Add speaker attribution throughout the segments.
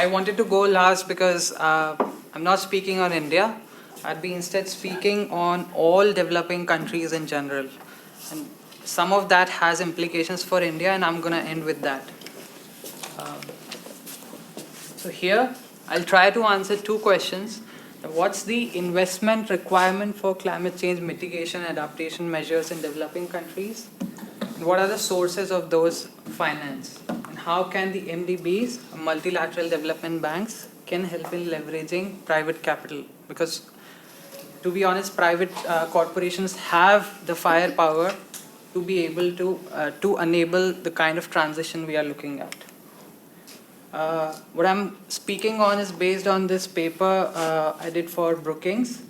Speaker 1: I wanted to go last because I'm not speaking on India. I'd be instead speaking on all developing countries in general. And some of that has implications for India, and I'm going to end with that. So here, I'll try to answer two questions. What's the investment requirement for climate change mitigation and adaptation measures in developing countries? And what are the sources of those finance? And how can the MDBs, multilateral development banks, can help in leveraging private capital? Because to be honest, private corporations have the firepower to be able to enable the kind of transition we are looking at. What I'm speaking on is based on this paper I did for Brookings.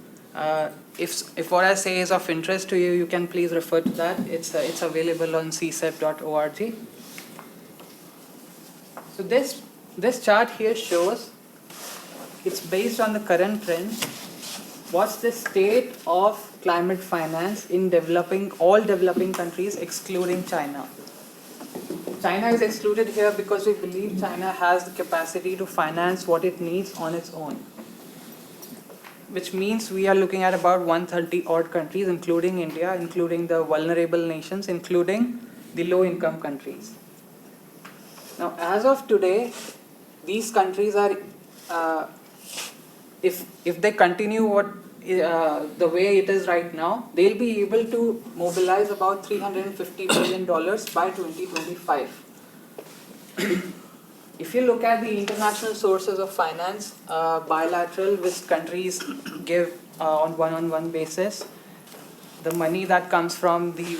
Speaker 1: If what I say is of interest to you, you can please refer to that. It's available on csep.org. So this chart here shows, it's based on the current trends. What's the state of climate finance in all developing countries excluding China? China is excluded here because we believe China has the capacity to finance what it needs on its own. Which means we are looking at about 130 odd countries, including India, including the vulnerable nations, including the low-income countries. Now, as of today, these countries are, if they continue the way it is right now, they'll be able to mobilize about $350 billion by 2025. If you look at the international sources of finance, bilateral, which countries give on one-on-one basis, the money that comes from the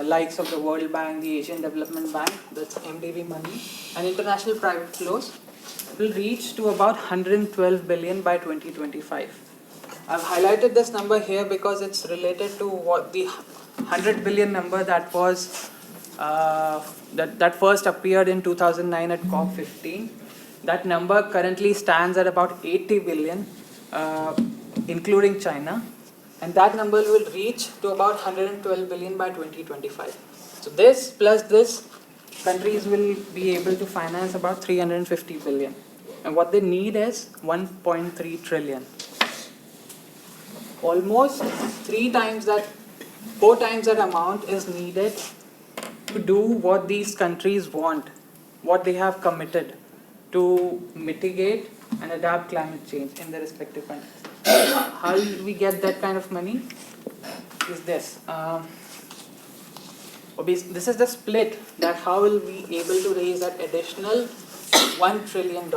Speaker 1: likes of the World Bank, the Asian Development Bank, that's MDB money, and international private flows, will reach to about 112 billion by 2025. I've highlighted this number here because it's related to what the 100 billion number that was that first appeared in 2009 at COP15. That number currently stands at about 80 billion, including China, and that number will reach to about 112 billion by 2025. So this plus this, countries will be able to finance about 350 billion, and what they need is 1.3 trillion. Almost 4 times that amount is needed to do what these countries want, what they have committed to mitigate and adapt climate change in their respective countries. How do we get that kind of money? Is this. This is the split, that how will we able to raise that additional $1 trillion.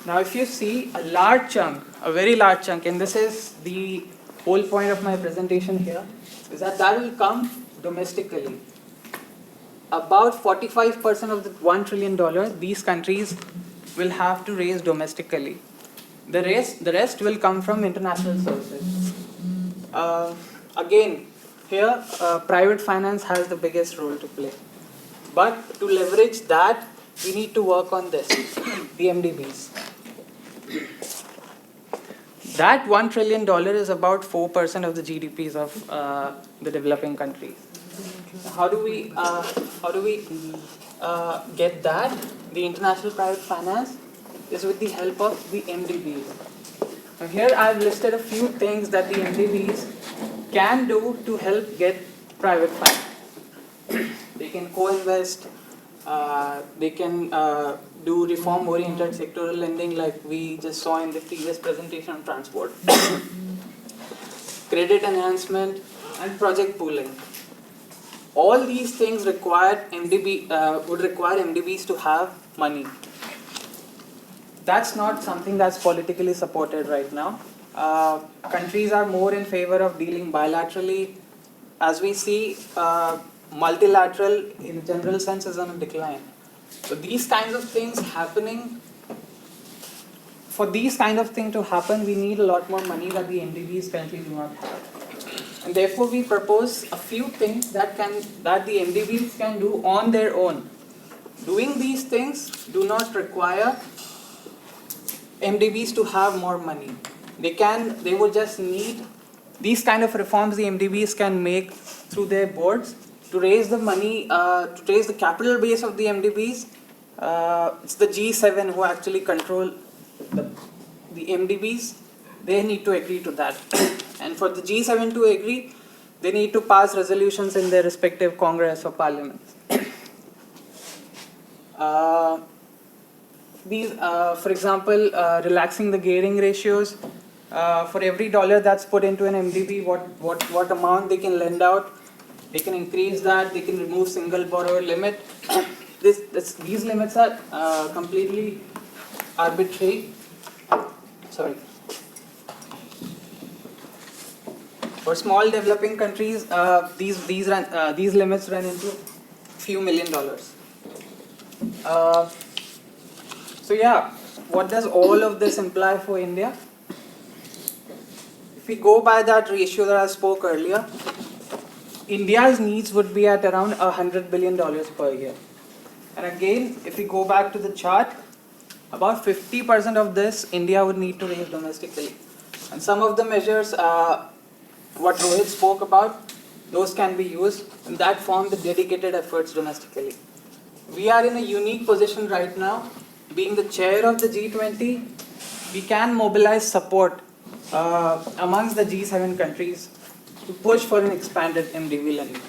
Speaker 1: Now if you see a large chunk, a very large chunk, and this is the whole point of my presentation here, is that will come domestically. About 45% of the $1 trillion these countries will have to raise domestically. The rest will come from international sources. Again, here private finance has the biggest role to play. But to leverage that, we need to work on this, the MDBs. That $1 trillion is about 4% of the GDPs of the developing countries. How do we get that? The international private finance is with the help of the MDBs. Now here I've listed a few things that the MDBs can do to help get private finance. They can co-invest. They can do reform-oriented sectoral lending like we just saw in the previous presentation on transport. Credit enhancement and project pooling. All these things would require MDBs to have money. That's not something that's politically supported right now. Countries are more in favor of dealing bilaterally. As we see, multilateral in general sense is on a decline. So these kinds of things happening, for these kind of things to happen, we need a lot more money that the MDBs currently do not have. And therefore we propose a few things that the MDBs can do on their own. Doing these things do not require MDBs to have more money. They would just need these kind of reforms the MDBs can make through their boards to raise the money, to raise the capital base of the MDBs It's the G7 who actually control the MDBs. They need to agree to that. And for the G7 to agree, they need to pass resolutions in their respective Congress or parliaments. For example, relaxing the gearing ratios. For every dollar that's put into an MDB, what amount they can lend out, they can increase that, they can remove single borrower limit. These limits are completely arbitrary. Sorry. For small developing countries, these limits run into few $1 million. So yeah, what does all of this imply for India? If we go by that ratio that I spoke earlier, India's needs would be at around $100 billion per year. And again, if we go back to the chart, about 50% of this India would need to raise domestically. And some of the measures, what Rohit spoke about, those can be used, and that form the dedicated efforts domestically. We are in a unique position right now. Being the chair of the G20, we can mobilize support amongst the G7 countries to push for an expanded MDB lending.